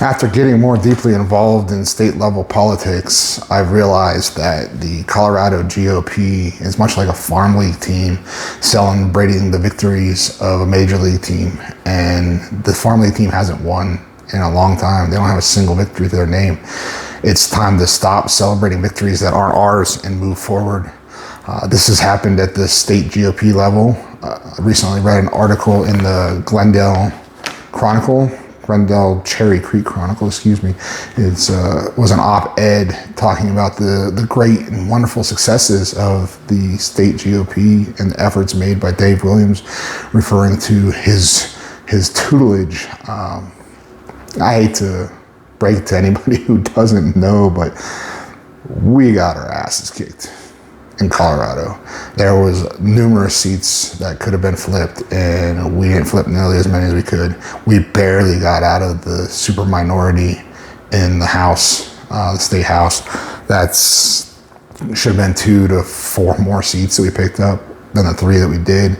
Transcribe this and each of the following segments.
After getting more deeply involved in state level politics, I've realized that the Colorado GOP is much like a farm league team celebrating the victories of a major league team. And the farm league team hasn't won in a long time. They don't have a single victory to their name. It's time to stop celebrating victories that aren't ours and move forward. This has happened at the state GOP level. I recently read an article in the Glendale Cherry Creek Chronicle, excuse me. It was an op-ed talking about the great and wonderful successes of the state GOP and the efforts made by Dave Williams, referring to his tutelage. I hate to break it to anybody who doesn't know, but we got our asses kicked in Colorado. There was numerous seats that could have been flipped, and we didn't flip nearly as many as we could. We barely got out of the super minority in the House, the state House. That's should have been 2 to 4 more seats that we picked up than the 3 that we did.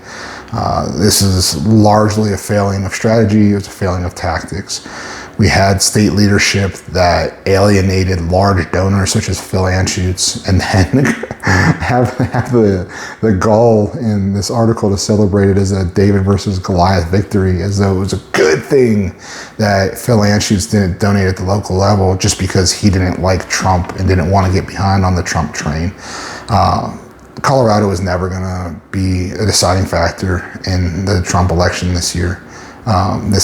This is largely a failing of strategy. It's a failing of tactics. We had state leadership that alienated large donors such as Phil Anschutz, and then have the gall in this article to celebrate it as a David versus Goliath victory, as though it was a good thing that Phil Anschutz didn't donate at the local level just because he didn't like Trump and didn't want to get behind on the Trump train. Colorado is never going to be a deciding factor in the Trump election this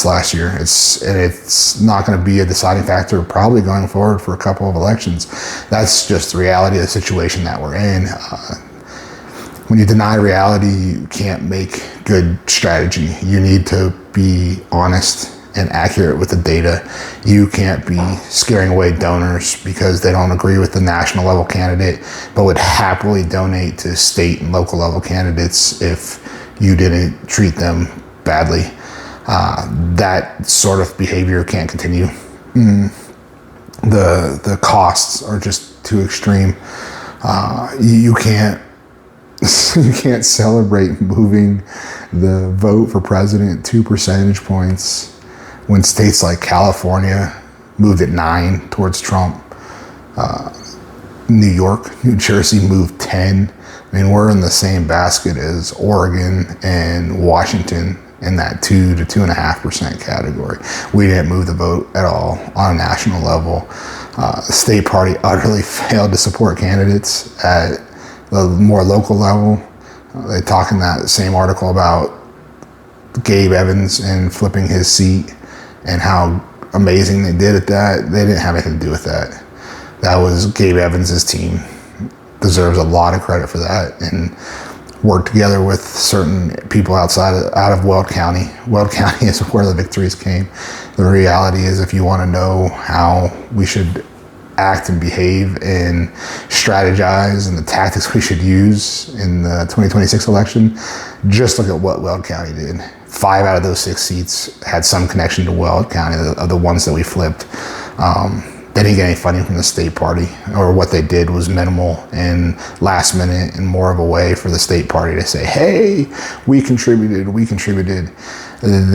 last year. It's not going to be a deciding factor probably going forward for a couple of elections. That's just the reality of the situation that we're in. When you deny reality, you can't make good strategy. You need to be honest and accurate with the data. You can't be scaring away donors because they don't agree with the national level candidate, but would happily donate to state and local level candidates if you didn't treat them badly. That sort of behavior can't continue. The costs are just too extreme. You can't celebrate moving the vote for president 2 percentage points when states like California moved at 9 towards Trump. New York, New Jersey moved 10. I mean, we're in the same basket as Oregon and Washington in that 2 to 2.5% category. We didn't move the vote at all on a national level. The state party utterly failed to support candidates at the more local level. They talk in that same article about Gabe Evans and flipping his seat and how amazing they did at that. They didn't have anything to do with that. That was Gabe Evans's team. Deserves a lot of credit for that, and worked together with certain people out of Weld County. Weld County is where the victories came. The reality is, if you want to know how we should act and behave and strategize and the tactics we should use in the 2026 election, just look at what Weld County did. 5 out of those 6 seats had some connection to Weld County, the ones that we flipped. They didn't get any funding from the state party, or what they did was minimal and last minute and more of a way for the state party to say, hey, we contributed. They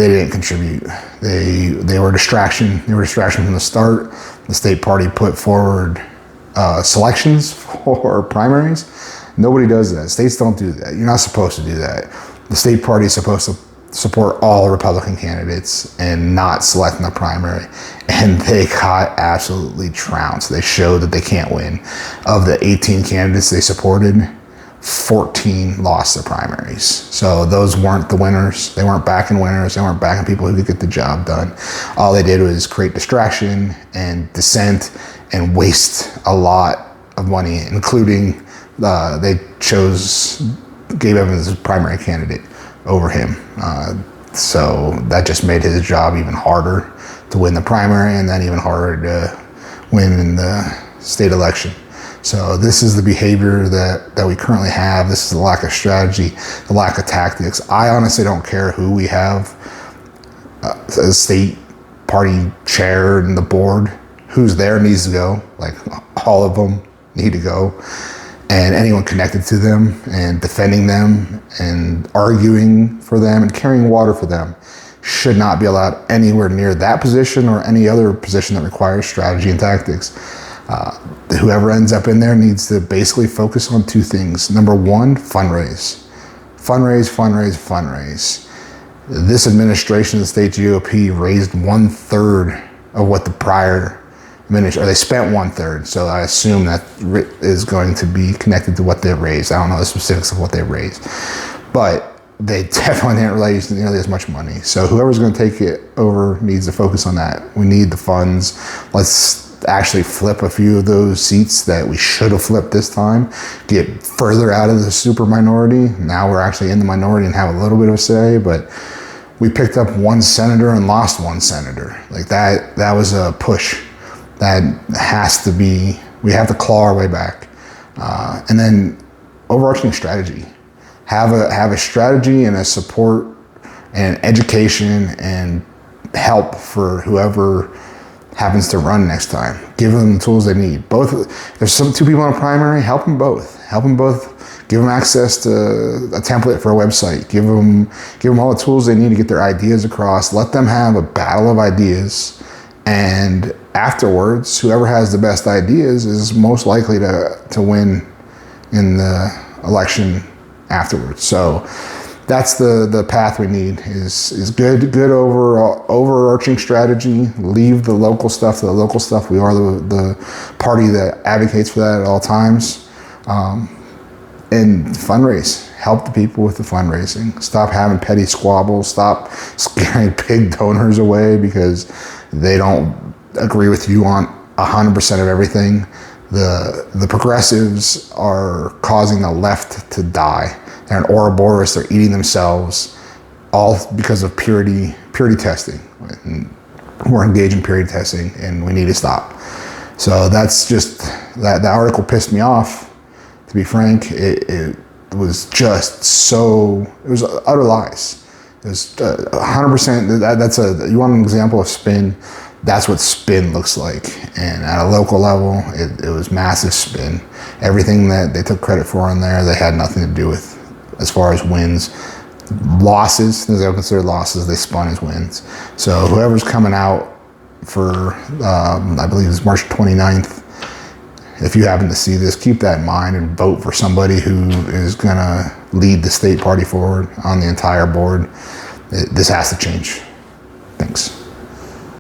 didn't contribute. They were a distraction. They were a distraction from the start. The state party put forward selections for primaries. Nobody does that. States don't do that. You're not supposed to do that. The state party is supposed to support all Republican candidates and not select in the primary. And they got absolutely trounced. They showed that they can't win. Of the 18 candidates they supported, 14 lost their primaries. So those weren't the winners. They weren't backing winners. They weren't backing people who could get the job done. All they did was create distraction and dissent and waste a lot of money, including they chose Gabe Evans as primary candidate over him. So that just made his job even harder to win the primary, and then even harder to win in the state election. So this is the behavior that we currently have. This is the lack of strategy, the lack of tactics. I honestly don't care who we have as state party chair and the board. Who's there needs to go. Like, all of them need to go. And anyone connected to them and defending them and arguing for them and carrying water for them should not be allowed anywhere near that position or any other position that requires strategy and tactics. Whoever ends up in there needs to basically focus on two things. Number one, fundraise. Fundraise, fundraise, fundraise. This administration of the state GOP raised 1/3 of what the prior administration, or they spent 1/3. So I assume that is going to be connected to what they raised. I don't know the specifics of what they raised, but they definitely didn't raise nearly as much money. So whoever's going to take it over needs to focus on that. We need the funds. Let's actually flip a few of those seats that we should have flipped this time, get further out of the super minority. Now we're actually in the minority and have a little bit of a say, but we picked up one senator and lost one senator. Like that was a push. That has to be, we have to claw our way back. And then overarching strategy. Have a strategy and a support and education and help for whoever happens to run next time. Give them the tools they need. Both, if there's two people in a primary, help them both. Help them both. Give them access to a template for a website. Give them all the tools they need to get their ideas across. Let them have a battle of ideas. And afterwards, whoever has the best ideas is most likely to win in the election afterwards. So that's the path we need is good overarching strategy. Leave the local stuff to the local stuff. We are the party that advocates for that at all times. And fundraise. Help the people with the fundraising. Stop having petty squabbles. Stop scaring big donors away because they don't agree with you on 100% of everything. The progressives are causing the left to die. They're an Ouroboros. They're eating themselves, all because of purity testing. And we're engaged in purity testing, and we need to stop. So that's just that. The article pissed me off. To be frank, it was just so. It was utter lies. It was 100%. You want an example of spin? That's what spin looks like. And at a local level, it was massive spin. Everything that they took credit for in there, they had nothing to do with as far as wins. Losses, things I would consider losses, they spun as wins. So whoever's coming out for, I believe it's March 29th, if you happen to see this, keep that in mind and vote for somebody who is going to lead the state party forward on the entire board. This has to change. Thanks.